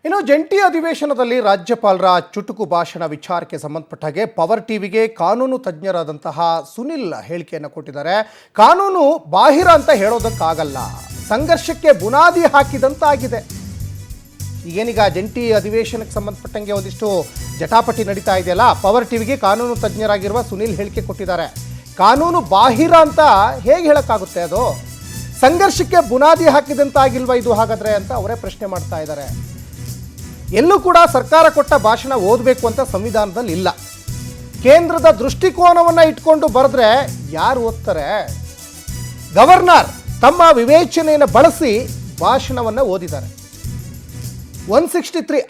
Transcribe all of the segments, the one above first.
ಇನ್ನು ಜಂಟಿ ಅಧಿವೇಶನದಲ್ಲಿ ರಾಜ್ಯಪಾಲರ ಚುಟುಕು ಭಾಷಣ ವಿಚಾರಕ್ಕೆ ಸಂಬಂಧಪಟ್ಟ ಹಾಗೆ ಪವರ್ ಟಿವಿಗೆ ಕಾನೂನು ತಜ್ಞರಾದಂತಹ ಸುನಿಲ್ ಹೇಳಿಕೆಯನ್ನು ಕೊಟ್ಟಿದ್ದಾರೆ. ಕಾನೂನು ಬಾಹಿರ ಅಂತ ಹೇಳೋದಕ್ಕಾಗಲ್ಲ, ಸಂಘರ್ಷಕ್ಕೆ ಬುನಾದಿ ಹಾಕಿದಂತಾಗಿದೆ. ಈಗೇನೀಗ ಜಂಟಿ ಅಧಿವೇಶನಕ್ಕೆ ಸಂಬಂಧಪಟ್ಟಂಗೆ ಒಂದಿಷ್ಟು ಜಟಾಪಟಿ ನಡೀತಾ ಇದೆಯಲ್ಲ, ಪವರ್ ಟಿವಿಗೆ ಕಾನೂನು ತಜ್ಞರಾಗಿರುವ ಸುನಿಲ್ ಹೇಳಿಕೆ ಕೊಟ್ಟಿದ್ದಾರೆ. ಕಾನೂನು ಬಾಹಿರ ಅಂತ ಹೇಗೆ ಹೇಳೋಕ್ಕಾಗುತ್ತೆ? ಅದು ಸಂಘರ್ಷಕ್ಕೆ ಬುನಾದಿ ಹಾಕಿದಂತಾಗಿಲ್ವಾ ಇದು ಹಾಗಾದ್ರೆ ಅಂತ ಅವರೇ ಪ್ರಶ್ನೆ ಮಾಡ್ತಾ ಇದ್ದಾರೆ. ಎಲ್ಲೂ ಕೂಡ ಸರ್ಕಾರ ಕೊಟ್ಟ ಭಾಷಣ ಓದಬೇಕು ಅಂತ ಸಂವಿಧಾನದಲ್ಲಿ ಇಲ್ಲ. ಕೇಂದ್ರದ ದೃಷ್ಟಿಕೋನವನ್ನು ಇಟ್ಕೊಂಡು ಬರೆದ್ರೆ ಯಾರು ಓದ್ತಾರೆ? ಗವರ್ನರ್ ತಮ್ಮ ವಿವೇಚನೆಯನ್ನು ಬಳಸಿ ಭಾಷಣವನ್ನು ಓದಿದ್ದಾರೆ. 163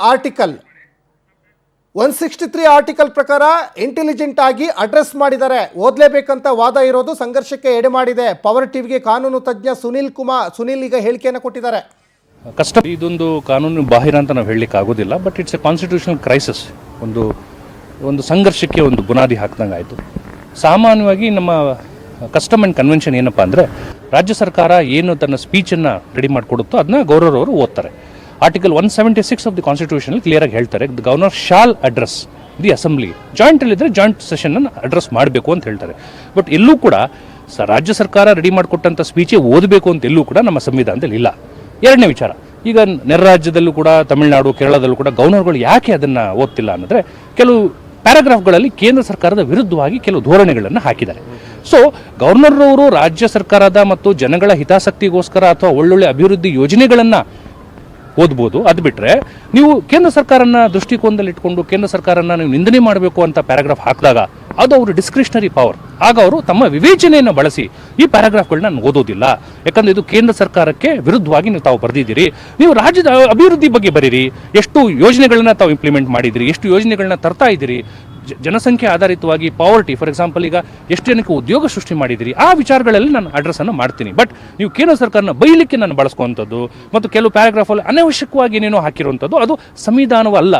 ಆರ್ಟಿಕಲ್ ಪ್ರಕಾರ ಇಂಟೆಲಿಜೆಂಟ್ ಆಗಿ ಅಡ್ರೆಸ್ ಮಾಡಿದ್ದಾರೆ. ಓದಲೇಬೇಕಂತ ವಾದ ಇರೋದು ಸಂಘರ್ಷಕ್ಕೆ ಎಡೆ ಮಾಡಿದೆ. ಪವರ್ ಟಿವಿಗೆ ಕಾನೂನು ತಜ್ಞ ಸುನಿಲ್ ಈಗ ಹೇಳಿಕೆಯನ್ನು ಕೊಟ್ಟಿದ್ದಾರೆ. ಕಷ್ಟ, ಇದೊಂದು ಕಾನೂನು ಬಾಹಿರ ಅಂತ ನಾವು ಹೇಳಲಿಕ್ಕೆ ಆಗೋದಿಲ್ಲ. But it's A constitutional crisis. ಒಂದು ಸಂಘರ್ಷಕ್ಕೆ ಒಂದು ಬುನಾದಿ ಹಾಕ್ದಂಗೆ ಆಯಿತು. ಸಾಮಾನ್ಯವಾಗಿ ನಮ್ಮ ಕಸ್ಟಮ್ ಆ್ಯಂಡ್ ಕನ್ವೆನ್ಷನ್ ಏನಪ್ಪ ಅಂದರೆ, ರಾಜ್ಯ ಸರ್ಕಾರ ಏನು ತನ್ನ ಸ್ಪೀಚನ್ನು ರೆಡಿ ಮಾಡಿಕೊಡುತ್ತೋ ಅದನ್ನ ಗವರ್ನರ್ ಅವರು ಓದ್ತಾರೆ. ಆರ್ಟಿಕಲ್ 176 ಆಫ್ ದಿ ಕಾನ್ಸ್ಟಿಟ್ಯೂಷನಲ್ಲಿ ಕ್ಲಿಯರಾಗಿ ಹೇಳ್ತಾರೆ, the governor shall address the assembly. ಜಾಯಿಂಟಲ್ಲಿದ್ದರೆ ಜಾಯಿಂಟ್ ಸೆಷನನ್ನು ಅಡ್ರೆಸ್ ಮಾಡಬೇಕು ಅಂತ ಹೇಳ್ತಾರೆ. ಬಟ್ ಎಲ್ಲೂ ಕೂಡ ರಾಜ್ಯ ಸರ್ಕಾರ ರೆಡಿ ಮಾಡಿಕೊಟ್ಟಂಥ ಸ್ಪೀಚೇ ಓದಬೇಕು ಅಂತ ಎಲ್ಲೂ ಕೂಡ ನಮ್ಮ ಸಂವಿಧಾನದಲ್ಲಿ ಇಲ್ಲ. ಎರಡನೇ ವಿಚಾರ, ಈಗ ನೆರ ರಾಜ್ಯದಲ್ಲೂ ಕೂಡ ತಮಿಳುನಾಡು, ಕೇರಳದಲ್ಲೂ ಕೂಡ ಗವರ್ನರ್ಗಳು ಯಾಕೆ ಅದನ್ನು ಓದ್ತಿಲ್ಲ ಅನ್ನೋದ್ರೆ, ಕೆಲವು ಪ್ಯಾರಾಗ್ರಾಫ್ಗಳಲ್ಲಿ ಕೇಂದ್ರ ಸರ್ಕಾರದ ವಿರುದ್ಧವಾಗಿ ಕೆಲವು ಧೋರಣೆಗಳನ್ನು ಹಾಕಿದ್ದಾರೆ. ಸೊ ಗವರ್ನರ್ರವರು ರಾಜ್ಯ ಸರ್ಕಾರದ ಮತ್ತು ಜನಗಳ ಹಿತಾಸಕ್ತಿಗೋಸ್ಕರ ಅಥವಾ ಒಳ್ಳೊಳ್ಳೆ ಅಭಿವೃದ್ಧಿ ಯೋಜನೆಗಳನ್ನು ಓದ್ಬೋದು. ಅದು ಬಿಟ್ಟರೆ ನೀವು ಕೇಂದ್ರ ಸರ್ಕಾರನ ದೃಷ್ಟಿಕೋನದಲ್ಲಿ ಇಟ್ಕೊಂಡು ಕೇಂದ್ರ ಸರ್ಕಾರನ ನೀವು ನಿಂದನೆ ಮಾಡಬೇಕು ಅಂತ ಪ್ಯಾರಾಗ್ರಾಫ್ ಹಾಕಿದಾಗ ಅದು ಅವರು ಡಿಸ್ಕ್ರಿಷನರಿ ಪವರ್. ಆಗ ಅವರು ತಮ್ಮ ವಿವೇಚನೆಯನ್ನು ಬಳಸಿ ಈ ಪ್ಯಾರಾಗ್ರಾಫ್ಗಳನ್ನ ನಾನು ಓದೋದಿಲ್ಲ, ಯಾಕಂದರೆ ಇದು ಕೇಂದ್ರ ಸರ್ಕಾರಕ್ಕೆ ವಿರುದ್ಧವಾಗಿ ನೀವು ತಾವು ಬರೆದಿದ್ದೀರಿ, ನೀವು ರಾಜ್ಯದ ಅಭಿವೃದ್ಧಿ ಬಗ್ಗೆ ಬರೀರಿ, ಎಷ್ಟು ಯೋಜನೆಗಳನ್ನ ತಾವು ಇಂಪ್ಲಿಮೆಂಟ್ ಮಾಡಿದಿರಿ, ಎಷ್ಟು ಯೋಜನೆಗಳನ್ನ ತರ್ತಾ ಇದ್ದೀರಿ, ಜನಸಂಖ್ಯೆ ಆಧಾರಿತವಾಗಿ ಪಾವರ್ಟಿ, ಫಾರ್ ಎಕ್ಸಾಂಪಲ್ ಈಗ ಎಷ್ಟು ಜನಕ್ಕೆ ಉದ್ಯೋಗ ಸೃಷ್ಟಿ ಮಾಡಿದಿರಿ, ಆ ವಿಚಾರಗಳಲ್ಲಿ ನಾನು ಅಡ್ರೆಸ್ಸನ್ನು ಮಾಡ್ತೀನಿ. ಬಟ್ ನೀವು ಕೇಂದ್ರ ಸರ್ಕಾರನ ಬೈಲಿಕ್ಕೆ ನಾನು ಬಳಸ್ಕೊಂಥದ್ದು ಮತ್ತು ಕೆಲವು ಪ್ಯಾರಾಗ್ರಾಫಲ್ಲಿ ಅನಾವಶ್ಯಕವಾಗಿ ಏನೇನೋ ಹಾಕಿರುವಂಥದ್ದು ಅದು ಸಂವಿಧಾನವಲ್ಲ,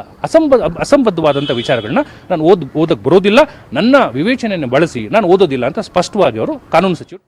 ಅಸಂಬದ್ಧವಾದಂಥ ವಿಚಾರಗಳನ್ನ ನಾನು ಓದಕ್ಕೆ ಬರೋದಿಲ್ಲ, ನನ್ನ ವಿವೇಚನೆಯನ್ನು ಬಳಸಿ ನಾನು ಓದೋದಿಲ್ಲ ಅಂತ ಸ್ಪಷ್ಟವಾಗಿ ಅವರು ಕಾನೂನು ಸಚಿವರು